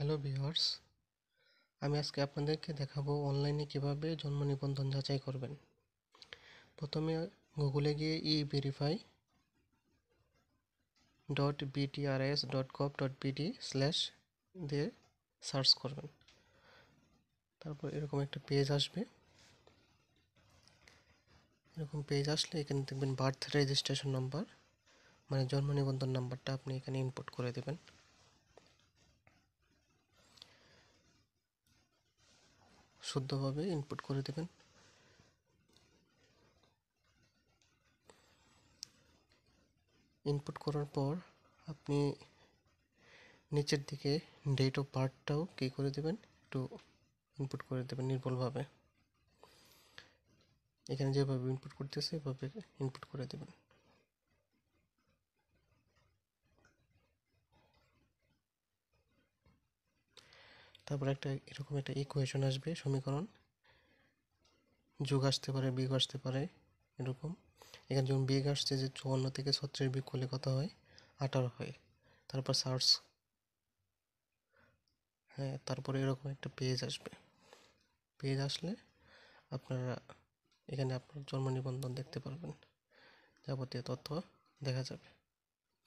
Hello viewers, আমি আজকে আপনাদেরকে দেখাবো অনলাইনে কিভাবে জন্ম নিবন্ধন যাচাই করবেন। প্রথমে গুগলে গিয়ে everify.btrs.gov.pt/ দিয়ে সার্চ করবেন। তারপর এরকম একটা পেজ আসবে। এরকম পেজ আসলে এখানে দেখবেন বার্থ রেজিস্ট্রেশন নাম্বার, মানে জন্ম নিবন্ধন নাম্বারটা আপনি এখানে ইনপুট করে দেবেন। শুদ্ধভাবে ইনপুট করে দেবেন। ইনপুট করার পর আপনি নিচের দিকে ডেট অফ বার্থটাও কী করে দেবেন, একটু ইনপুট করে দেবেন নির্ভুলভাবে। এখানে যেভাবে ইনপুট করতেছে এভাবে ইনপুট করে দেবেন। তারপর এরকম একটা ইকুয়েশন আসবে, সমীকরণ। যোগ আসতে পারে, বিয়োগ আসতে পারে, এরকম। এখানে যেমন বিয়োগ আসছে যে 54 থেকে 36 বিয়োগ করলে কত হয়, 18 হয়। তারপর সার্চ, হ্যাঁ, তারপরে এরকম একটা পেজ আসবে। পেজ আসলে আপনারা এখানে আপনার জন্ম নিবন্ধন দেখতে পারবেন, যাবতীয় তথ্য দেখা যাবে।